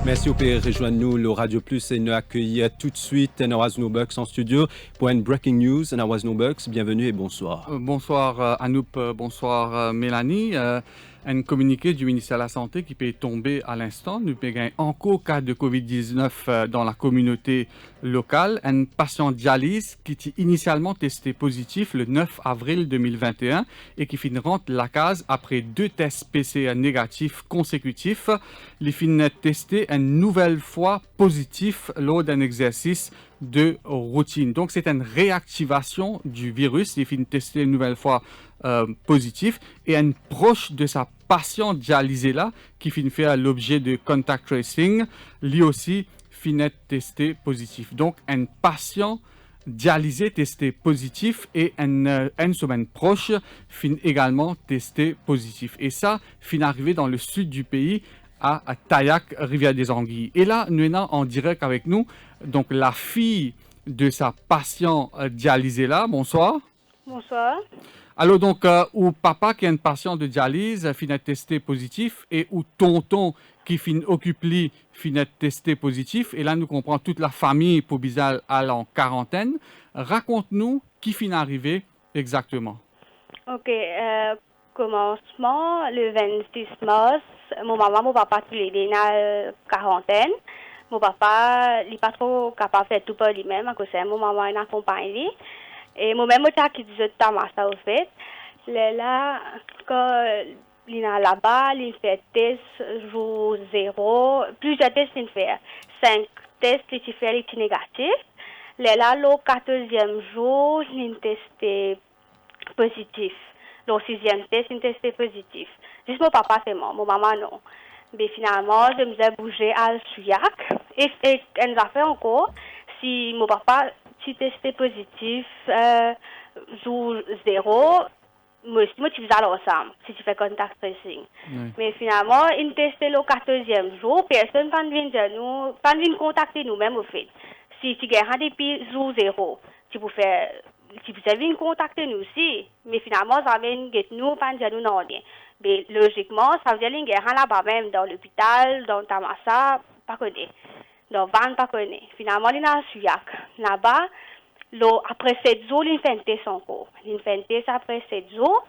Merci au pays rejoindre nous le Radio Plus et nous accueillir tout de suite Nawaz Bucks en studio pour une breaking news. Nawaz Bucks, bienvenue et bonsoir. Bonsoir Anoup, bonsoir Mélanie. Un communiqué du ministère de la Santé qui peut tomber à l'instant. Nous avons encore cas de COVID-19 dans la communauté locale. Un patient dialyse qui était initialement testé positif le 9 avril 2021 et qui finit rentre la case après 2 tests PCR négatifs consécutifs. Il finit testé une nouvelle fois positif lors d'un exercice de routine. Donc, c'est une réactivation du virus. Il finit testé une nouvelle fois positif et un proche de sa patient dialysé là qui finit faire l'objet de contact tracing, lui aussi finit testé positif. Donc, un patient dialysé testé positif et une semaine proche finit également testé positif. Et ça finit arrivé dans le sud du pays à Tayac, Rivière-des-Anguilles. Et là, nous sommes en direct avec nous, donc la fille de sa patient dialysée là. Bonsoir. Bonsoir. Alors donc, ou papa qui est un patient de dialyse finit testé positif et ou tonton qui occupe lui finit testé positif. Et là, nous comprenons toute la famille pour bizarre aller en quarantaine. Raconte-nous qui finit arrivé exactement. Ok, commencement le 26 mars, mon maman, mon papa, tous les deux dans la quarantaine. Mon papa, il n'est pas trop capable de faire tout par lui-même, à cause de mon maman, il accompagne lui. Et moi-même, je qui disais tout à ça, au fait. Là, quand il est là-bas, il fait test jour 0, plusieurs tests il fait. 5 tests, il fait les négatifs. Là, le 14e jour, il testé positif. Le 6e test, il testé positif. Juste mon papa, c'est moi, mon maman, non. Mais finalement, je me suis bougé à Suyac. Et elle a fait encore, si mon papa si testé positif jour 0, moi tu faisais ensemble si tu fais contact tracing. Oui. Mais finalement, il testé le 14e jour, personne ne vient contacter nous-mêmes au fait. Si tu gagnes depuis jour 0, tu peux venir contacter nous aussi. Mais finalement, ça vient nous, pas nous non rien. Mais logiquement, ça veut dire qu'il y a là-bas même dans l'hôpital, dans Tamassa, pas connu. Dans Van, pas connu. Finalement, il y a Suyac. Là-bas, après 7 jours, il fait un test encore. Il fait un test après 7 jours.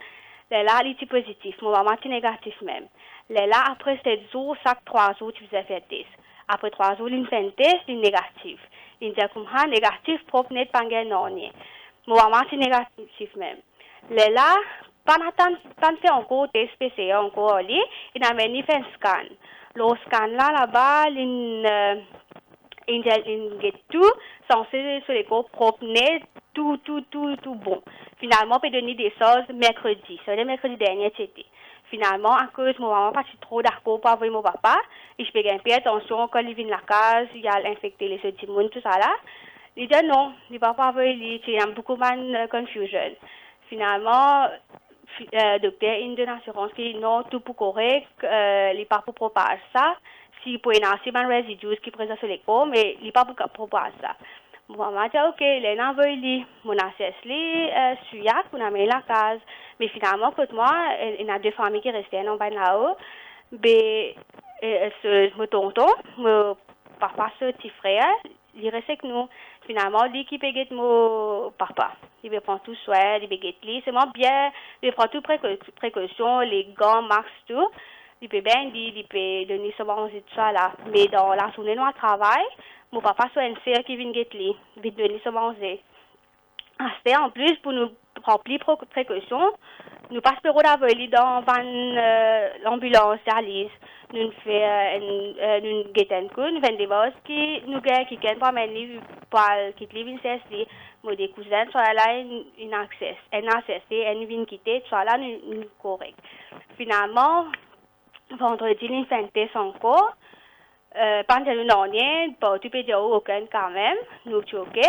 Là, il est positif. Mon maman est négatif même. Là, après 7 jours, chaque 3 jours, tu faisais faire un test. Après 3 jours, il fait un test, il est négatif. Il dit comme ça, négatif, propre, net, pas non. Mon maman est négatif même. Là, pendant fait encore test PCR encore, il a mené fait un scan. Le scan là-bas, il get tout, censé sur les corps propres, net, tout bon. Finalement, on peut donner des choses mercredi. C'est le mercredi dernier, c'était. Finalement, à cause de mon maman, pas trop d'accord pour avoir mon papa, et je fais un peu attention quand il vient de la case, il a infecté les petits monde, tout ça là. Il dit non, il va pas avoir, il y a beaucoup de confusion. Finalement, docteur, une de l'assurance qui dit non, tout pour correct, il n'est pas pour propager ça. Si pour une assez bonne résidus qui présente sur les corps, mais il n'est pas pour propager ça. Mon maman dit ok, il est envoyé, mon assessé, Suyac, on a mis la case. Mais finalement, pour moi, il y a 2 familles qui restaient là-haut. Mais, mon tonton, mon papa, ce petit frère, il restait avec nous. Finalement, lui qui paye mon papa. Il veut prendre tout soin, il paye lui. C'est moi bien, il prend toutes précautions, les gants, masques, tout. Il peut bien dire, il peut donner ce bon tout ça là. Mais dans la journée où on travaille, mon papa soit une sœur qui vient lui, il veut donner ce bon c'est en plus pour nous remplir précautions. Nous passons d'avoir dans l'ambulance d'Alice. Nous faisons une guetten coup, nous faisons des bosses qui nous gagnent, qui gagnent pas mener pour quitter les CSD. Moi, des cousins, soit là, une accès, et une vigne quitter, soit là, nous correct. Finalement, vendredi, nous faisons un test encore. Pendant le dernier, tu peux dire aucun quand même, nous tu ok.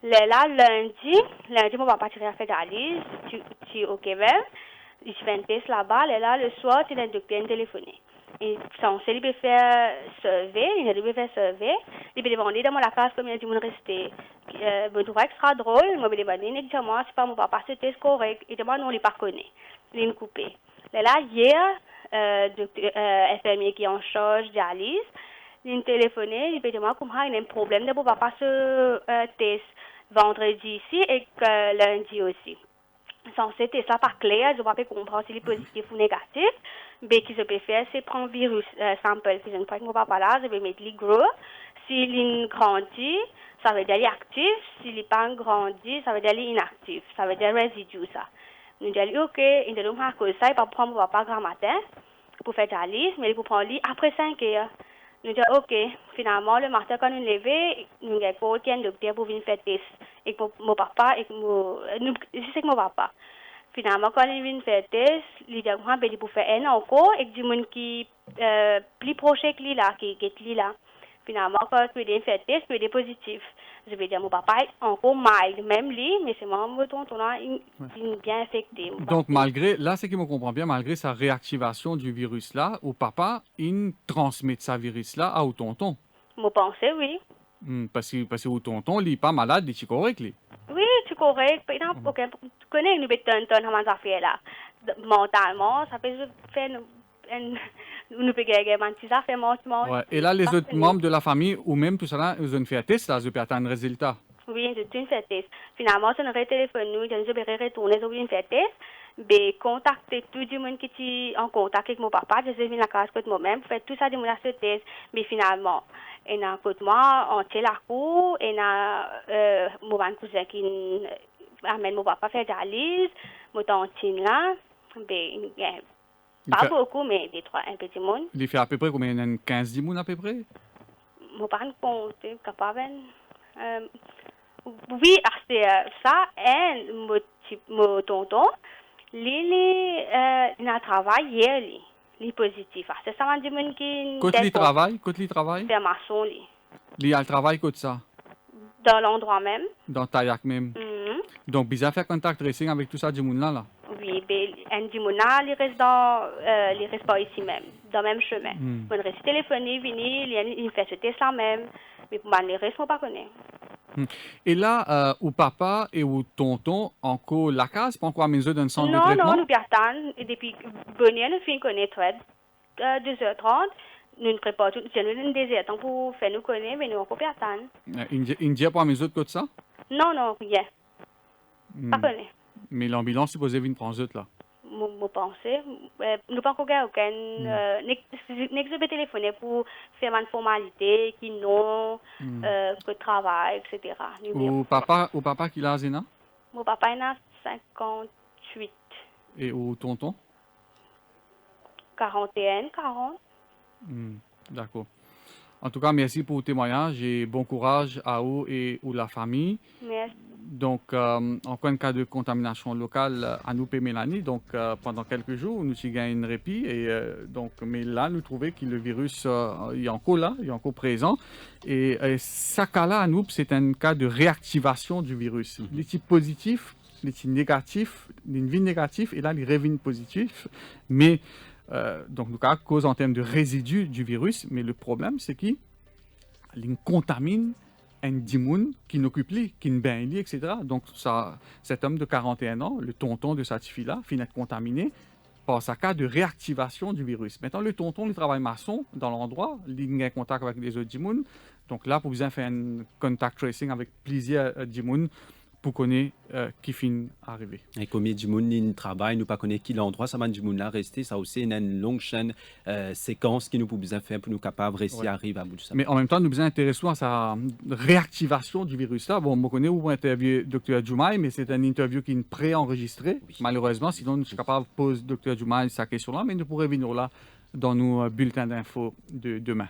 Là, lundi, mon papa tire à faire d'Alice, tu ok même. Il fait un test là-bas, là, le soir, tu as un docteur téléphoné. Et censé, il peut faire survey, il peut faire survey. Il peut demander dans la classe combien de monde resté. Je trouve extra drôle, moi, je demander, moi, c'est pas mon papa, c'est test correct. Et demande, on ne l'a pas connu. Il est coupé. Là, hier, docteur, infirmier qui est en charge d'Alice, Il téléphoné, il m'a dit, moi, comment il y a un problème de pour papa ce test vendredi ici et lundi aussi. Sans ce test là par clair, je ne peux pas comprendre si il est positif ou négatif. Mais ce que je peux faire, c'est prendre virus sample. Puis une fois que mon papa là, je vais mettre les gros. S'il est grandi, ça veut dire qu'il est actif. S'il n'est pas grandi, ça veut dire qu'il est inactif. Ça veut dire résidu ça. Nous disons, ok, il ne doit pas ça, il va prendre mon papa grand matin pour faire dialyse, mais il peut prendre lui après 5 heures. Nous disons, ok, finalement, le matin, quand nous nous levons, nous avons aucun docteur pour venir faire test. Et mon papa, c'est mon papa. Finalement, quand il vient faire test, il dit, il peut faire un encore, et du monde qui plus proche que lui là, qui est lui là. Finalement, quand il vient faire test, il est positif. Je vais dire, mon papa est encore mild, même lui, mais c'est mon tonton là, il est bien affecté. Donc, malgré, là, c'est qu'il me comprend bien, malgré sa réactivation du virus là, au papa, il transmet sa virus là à au tonton. Moi, pensais, oui. Parce que au tonton, il n'est pas malade, il est correct, lui. Oui, tu es correct. Par exemple, tu connais nous tonton dans affaires là. Mentalement, ça peut faire nous peut gagner un petit affaire mentalement. Ouais. Et là, les autres membres de la famille ou même tout ça, ils ont fait un test là, ils ont attendre un résultat. Oui, ils ont fait un test. Finalement, ça nous téléphone nous, ils ont retourné, ils ont fait un test. Mais contacter tout le monde qui est en contact avec mon papa, je suis venu à la classe avec moi-même, faire tout ça de mon test. Mais finalement, et na côté moi, on tient la cour, et na mon cousin qui amène mon papa faire dialyse, mon tantine là, ben pas beaucoup, mais des trois, un petit monde. Il fait à peu près combien? 15-10 moun à peu près? Mon parent compte, capable. Oui, c'est ça, et mon tonton, il a travaillé hier, il est positif. C'est ça, mon monde qui... Côté il travaille? C'est maçon, lui. Il a le travail côté ça? Dans l'endroit même. Dans Tayak même? Donc, bizarre faire contact tracing avec tout ça du monde là? Oui, mais un du monde là, il reste pas ici même, dans le même chemin. On reste téléphoné, il fait ce test là même, mais pour le reste, on ne pas connaît. Et là, au papa et au tonton, encore la case, pas encore à mesure d'un centre de traitement? Non, nous attendons, et depuis bonne nous finissons connaître 2h30, nous ne préparons tout, nous désirons pour faire nous connaître, mais nous on peut attendre. India pas à mesure de côté ça? Non, rien. Pas connaître. Mais l'ambulance supposée venir prendre eux là? Moi pensais, nous pas encore aucun, n'existe téléphoner pour faire une formalité, qui non, que travail, etc. Au papa qui l'a Zéna? Mon papa il a 58. Et au tonton? 41, 40. D'accord. En tout cas, merci pour le témoignage et bon courage à vous et à la famille. Merci. Donc, en cas de contamination locale à nous et Mélanie, donc pendant quelques jours, nous avons gagné un répit. Et, mais là, nous trouvons que le virus est encore là, il est encore présent. Et ce cas-là, à nous, c'est un cas de réactivation du virus. Les types positifs, les types négatifs, les vignes négatifs, et là, les revenus positifs. Mais, donc, nous avons cause en termes de résidus du virus. Mais le problème, c'est qu'il contamine un dimoun qui n'occupe lui, qui ne bain lui, etc. Donc, ça, cet homme de 41 ans, le tonton de cette fille-là, finit d'être contaminé par ce cas de réactivation du virus. Maintenant, le tonton, il travaille maçon dans l'endroit, il a contact avec les autres dimoun. Donc là, pour bien faire un contact tracing avec plusieurs dimoun, pour connaître qui finit arriver. Et comme du monde qui travaille, nous pas connaître qui l'endroit, ça va du monde là rester, ça aussi une longue chaîne séquence qui nous peut besoin faire pour nous capables de réussir à arriver à bout de ça. Mais en même temps, nous besoin intéressons à sa réactivation du virus là. Bon, on connaît où interviewer Dr Djoumaï, mais c'est une interview qui est pré-enregistrée. Oui. Malheureusement, sinon nous sommes capables de poser Dr Djoumaï sa question là, mais nous pourrons venir là dans nos bulletins d'infos de demain.